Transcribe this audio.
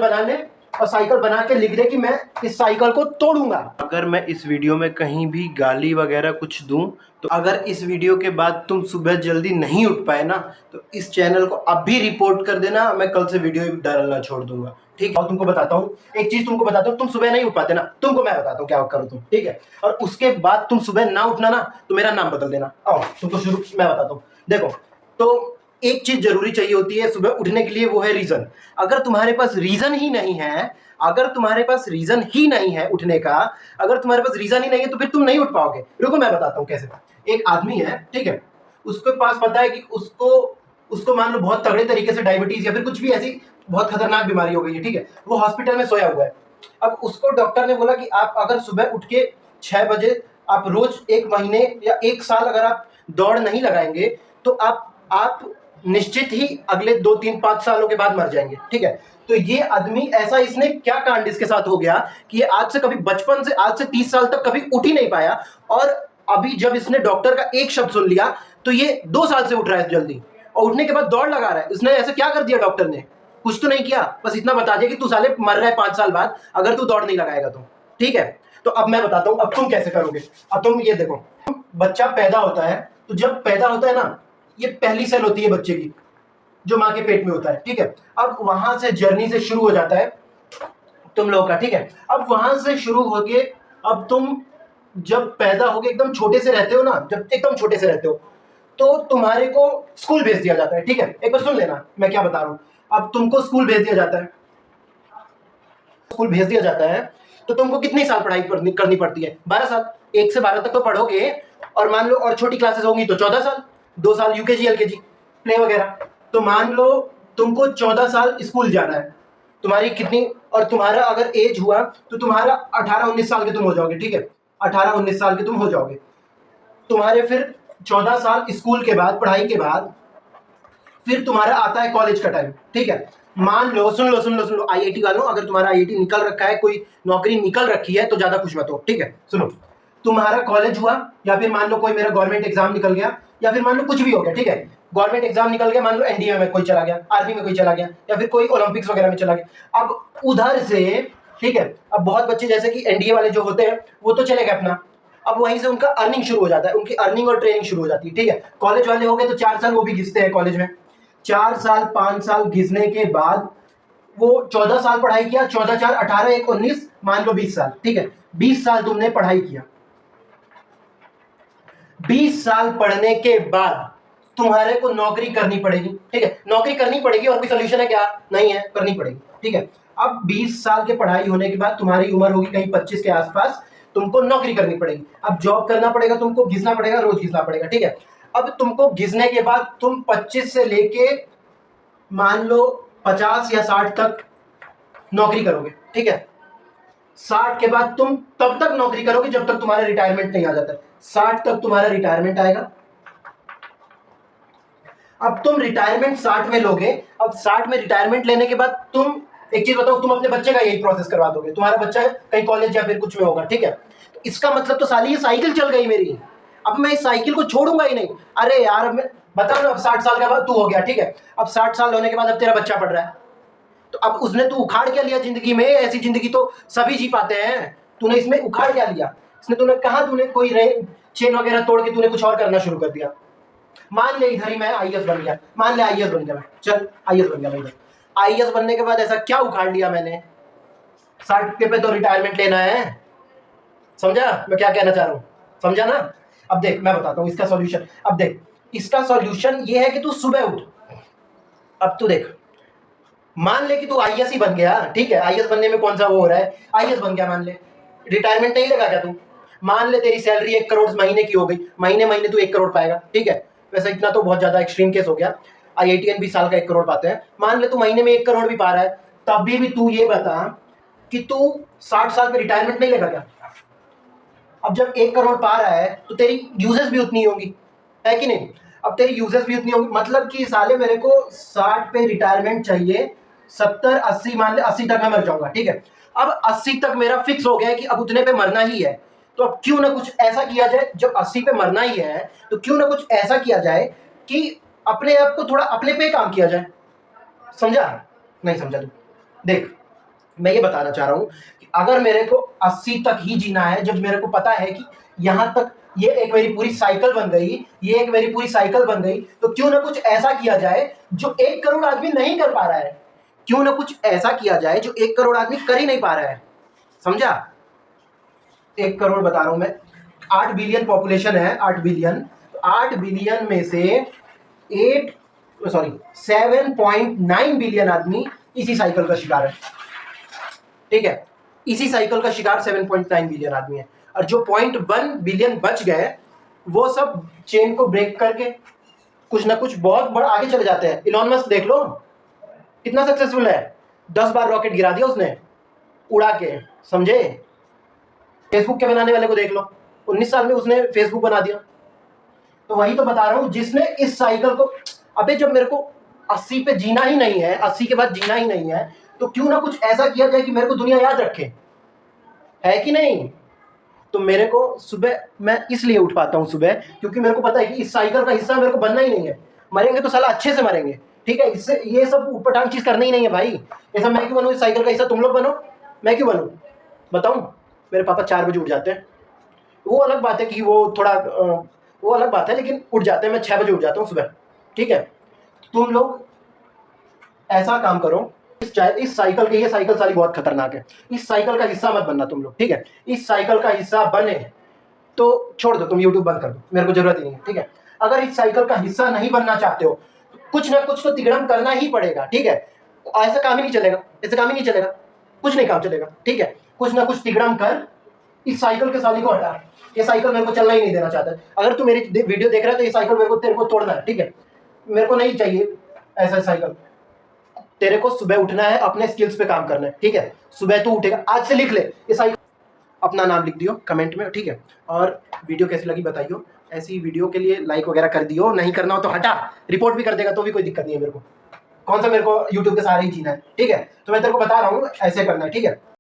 बना ले और साइकिल बना के लिख दे कि मैं इस साइकिल को तोड़ूंगा। अगर मैं इस वीडियो में कहीं भी गाली वगैरह कुछ दूं, तो अगर इस वीडियो के बाद तुम सुबह जल्दी नहीं उठ पाए ना, तो इस चैनल को अभी रिपोर्ट कर देना, मैं कल से वीडियो डालना छोड़ दूंगा, ठीक है। और तुमको बताता हूँ एक चीज, तुमको बताता हूँ, तुम सुबह नहीं उठ पाते ना, तुमको मैं बताता हूँ क्या करो तुम, ठीक है। और उसके बाद तुम सुबह ना उठना ना, तो मेरा नाम बदल देना। आओ तुमको शुरू मैं बताता हूँ। देखो, तो एक चीज जरूरी चाहिए होती है सुबह उठने के लिए, वो है रीजन। अगर तुम्हारे पास रीजन ही नहीं है, अगर तुम्हारे पास रीजन ही नहीं है उठने का, अगर तुम्हारे पास रीजन ही नहीं है, तो फिर तुम नहीं उठ पाओगे। रुको मैं बताता हूँ कैसे। एक आदमी है, ठीक है, उसके पास पता है कि उसको उसको मान लो बहुत तगड़े तरीके से डायबिटीज या फिर कुछ भी ऐसी बहुत खतरनाक बीमारी हो गई है, ठीक है। वो हॉस्पिटल में सोया हुआ है। अब उसको डॉक्टर ने बोला कि आप अगर सुबह उठ के 6 बजे आप रोज 1 महीने या 1 साल अगर आप दौड़ नहीं लगाएंगे, तो आप निश्चित ही अगले 2 3 5 सालों के बाद मर जाएंगे, ठीक है। तो ये आदमी ऐसा, इसने क्या कांड इसके साथ हो गया कि ये आज से कभी बचपन से आज से 30 साल तक कभी उठ ही नहीं पाया, और अभी जब इसने डॉक्टर का एक शब्द सुन लिया, तो ये 2 साल से उठ रहा है जल्दी, और उठने के बाद दौड़ लगा रहा है। उसने ऐसे क्या कर दिया डॉक्टर ने? कुछ तो नहीं किया, बस इतना बता दिया कि तू साले मर रहा है 5 साल बाद अगर तू दौड़ नहीं लगाएगा तो, ठीक है। तो अब मैं बताता हूं अब तुम कैसे करोगे। अब तुम ये देखो, बच्चा पैदा होता है, तो जब पैदा होता है ना, ये पहली सेल होती है बच्चे की, जो माँ के पेट में होता है, ठीक है। अब वहां से जर्नी से शुरू हो जाता है तुम लोगों का, ठीक है। अब वहां से शुरू होके, अब तुम जब पैदा होके एकदम छोटे से रहते हो ना, जब एकदम छोटे से रहते हो, तो तुम्हारे को स्कूल भेज दिया जाता है, ठीक है। एक बार सुन लेना मैं क्या बता रहा हूं। अब तुमको स्कूल भेज दिया जाता है, स्कूल भेज दिया जाता है, तो तुमको कितनी साल पढ़ाई करनी पड़ती है? 12 साल। 1 से 12 तक तो पढ़ोगे, और मान लो और छोटी क्लासेस होंगी तो 14 साल, 2 साल यूकेजी एलकेजी प्ले वगैरह। तो मान लो तुमको 14 साल स्कूल जाना है, तुम्हारी कितनी, और तुम्हारा अगर एज हुआ तो तुम्हारा 18 19 साल के तुम हो जाओगे, ठीक है। 18 19 साल के तुम हो जाओगे। तुम्हारे फिर 14 साल स्कूल के बाद, पढ़ाई के बाद, फिर तुम्हारा आता है कॉलेज का टाइम, ठीक है। मान लो, सुन लो आईआईटी वालों, अगर तुम्हारा आईआईटी निकल रखा है, कोई नौकरी निकल रखी है, तो ज्यादा खुश मत हो, ठीक है। सुनो, तुम्हारा कॉलेज हुआ, या फिर मान लो कोई मेरा गवर्नमेंट एग्जाम निकल गया, या फिर मान लो कुछ भी हो गया, ठीक है। गवर्नमेंट एग्जाम निकल गया, मान लो एनडीए में कोई चला गया, आर्मी में कोई चला गया, या फिर कोई ओलंपिक्स वगैरह में चला गया। अब उधर से, ठीक है, अब बहुत बच्चे जैसे कि एनडीए वाले जो होते हैं, वो तो चले गए अपना, अब वहीं से उनका अर्निंग शुरू हो जाता है, उनकी अर्निंग और ट्रेनिंग शुरू हो जाती है, ठीक है। कॉलेज वाले हो गए तो 4 साल वो भी घिसते हैं कॉलेज में, 4 साल 5 साल घिसने के बाद वो 14 साल पढ़ाई किया, 14 4 18 1 19, मान लो 20 साल, ठीक है। 20 साल तुमने पढ़ाई किया, 20 साल पढ़ने के बाद तुम्हारे को नौकरी करनी पड़ेगी, ठीक है। नौकरी करनी पड़ेगी, और कोई सोल्यूशन है क्या? नहीं है, करनी पड़ेगी, ठीक है। अब 20 साल के पढ़ाई होने के बाद तुम्हारी उम्र होगी कहीं 25 के आसपास, तुमको नौकरी करनी पड़ेगी। अब जॉब करना पड़ेगा, तुमको घिसना पड़ेगा, रोज घिसना पड़ेगा, ठीक है। अब तुमको घिसने के बाद तुम 25 से लेके मान लो 50 या 60 तक नौकरी करोगे, ठीक है। 60 के बाद तुम तब तक नौकरी करोगे जब तक तुम्हारा रिटायरमेंट नहीं आ जाता। 60 तक तुम्हारा रिटायरमेंट आएगा। अब तुम रिटायरमेंट 60 में लोगे। अब 60 में रिटायरमेंट लेने के बाद तुम, एक चीज बताओ, तुम अपने बच्चे का यही प्रोसेस करवा दोगे, तुम्हारा बच्चा कहीं कॉलेज या फिर कुछ में होगा, ठीक है। तो इसका मतलब तो साली ये साइकिल चल गई मेरी, अब मैं इस साइकिल को छोड़ूंगा ही नहीं। अरे यार, मैं बता ना, अब 60 साल के बाद तू हो गया, ठीक है। अब 60 साल होने के बाद अब तेरा बच्चा पढ़ रहा है, तो अब उसने तू उखाड़ क्या लिया जिंदगी में? ऐसी जिंदगी तो सभी जी पाते हैं, तूने इसमें उखाड़ क्या लिया? इसने तूने कहा, तूने कोई चेन वगैरह तोड़ के तूने कुछ और करना शुरू कर दिया। मान ले इधर ही मैं आईएएस बन गया, मान ले आईएएस बन गया मैं, चल आईएएस बन गया मैं इधर। आईएएस बनने के बाद ऐसा क्या उखाड़ लिया मैंने? 60 पे तो रिटायरमेंट लेना है। समझा मैं क्या कहना चाह रहा हूँ? समझा ना? अब देख मैं बताता हूँ इसका सॉल्यूशन। अब देख, इसका सॉल्यूशन ये है कि तू सुबह उठ। अब तू देख, मान ले कि तू आईएएस ही बन गया, ठीक है। आईएएस बनने में कौन सा वो हो रहा है? आईएएस बन गया, मान ले रिटायरमेंट नहीं लगा क्या तू? मान ले तेरी सैलरी 1 करोड़ महीने की हो गई, महीने महीने तू 1 करोड़ पाएगा, ठीक है। वैसे इतना तो बहुत ज्यादा एक्सट्रीम केस हो गया, आईआईटीएन 20 साल का 1 करोड़ पाते हैं। मान ले तू महीने में 1 करोड़ भी पा रहा है, तभी भी तू ये बता कि तू 60 साल पे रिटायरमेंट नहीं लेगा क्या? अब जब 1 करोड़ पा रहा है तो तेरी यूजेस भी उतनी होंगी, है कि नहीं? अब तेरी यूजेस भी उतनी होंगी, मतलब कि साले मेरे को 60 पे रिटायरमेंट चाहिए, 70 80, मान ले 80 तक मैं मर जाऊंगा, ठीक है। अब 80 तक मेरा फिक्स हो गया है कि अब उतने पे मरना ही है, तो अब क्यों ना कुछ ऐसा किया जाए, जब 80 पे मरना ही है तो क्यों ना कुछ ऐसा किया जाए कि अपने आप को थोड़ा अपने पे काम किया जाए। समझा? नहीं समझा तू? देख, मैं ये बताना चाह रहा हूँ कि अगर मेरे को 80 तक ही जीना है, जब मेरे को पता है कि यहाँ तक ये एक मेरी पूरी साइकिल बन गई, ये एक मेरी पूरी साइकिल बन गई, तो क्यों ना कुछ ऐसा किया जाए जो 1 करोड़ आदमी नहीं कर पा रहा है। क्यों ना कुछ ऐसा किया जाए जो 1 करोड़ आदमी कर ही नहीं पा रहा है। समझा? 1 करोड़ बता रहा हूं मैं, 8 बिलियन पॉपुलेशन है, 8 बिलियन। 8 बिलियन में से 7.9 बिलियन आदमी इसी साइकिल का शिकार है। ठीक है, इसी साइकिल का शिकार 7.9 बिलियन आदमी है। और जो 0.1 बिलियन बच गए वो सब चेन को ब्रेक करके कुछ ना कुछ बहुत बड़ा आगे चले जाते हैं। इलॉन मस्क देख लो कितना सक्सेसफुल है, 10 बार रॉकेट गिरा दिया उसने उड़ा के। समझे? फेसबुक के बनाने वाले को देख लो, 19 साल में उसने फेसबुक बना दिया। तो वही तो बता रहा हूं, जिसने इस साइकिल को, अबे जब मेरे को 80 पे जीना ही नहीं है, 80 के बाद जीना ही नहीं है, तो क्यों ना कुछ ऐसा किया जाए कि मेरे को दुनिया याद रखे, है कि नहीं? तो मेरे को सुबह, मैं इसलिए उठ पाता हूँ सुबह क्योंकि मेरे को पता है कि इस साइकिल का हिस्सा मेरे को बनना ही नहीं है। मरेंगे तो साला अच्छे से मरेंगे। ठीक है, इससे ये सब ऊटपटांग चीज करनी ही नहीं है भाई। ये सब मैं क्यों बनूं? इस साइकिल का हिस्सा तुम लोग बनो, मैं क्यों बनूं? बताऊं? मेरे पापा 4 बजे उठ जाते हैं, वो अलग बात है कि वो थोड़ा वो अलग बात है, लेकिन उठ जाते हैं। मैं 6 बजे उठ जाता हूँ सुबह। ठीक है, तुम लोग ऐसा काम करो, इस साइकिल की, ये साइकिल सारी बहुत खतरनाक है, इस साइकिल का हिस्सा मत बनना तुम लोग। ठीक है, इस साइकिल का हिस्सा बने तो छोड़ दो, तुम यूट्यूब बंद कर दो, मेरे को जरूरत ही नहीं है। ठीक है, अगर इस साइकिल का हिस्सा नहीं बनना चाहते हो तो कुछ ना कुछ तो तिगड़म करना ही पड़ेगा। ठीक है, ऐसा काम ही नहीं चलेगा, ऐसा काम ही नहीं चलेगा, कुछ नहीं काम चलेगा। ठीक है, कुछ ना कुछ तिगड़म कर इस साइकिल के साली को हटा। ये साइकिल मेरे को चलना ही नहीं देना चाहता। अगर तू मेरी वीडियो देख रहा है तो ये साइकिल मेरे को, तेरे को तोड़ना है। ठीक है, मेरे को नहीं चाहिए ऐसा साइकिल। तेरे को सुबह उठना है, अपने स्किल्स पे काम करना है। ठीक है, सुबह तू उठेगा, आज से लिख ले ये साइकिल, अपना नाम लिख दियो कमेंट में। ठीक है, और वीडियो कैसी लगी बताइयो। ऐसी वीडियो के लिए लाइक वगैरह कर दियो, नहीं करना हो तो हटा, रिपोर्ट भी कर देगा तो भी कोई दिक्कत नहीं है मेरे को। कौन सा मेरे को यूट्यूब के सहारे ही जीना है। ठीक है, तो मैं तेरे को बता रहा हूँ ऐसे करना है। ठीक है।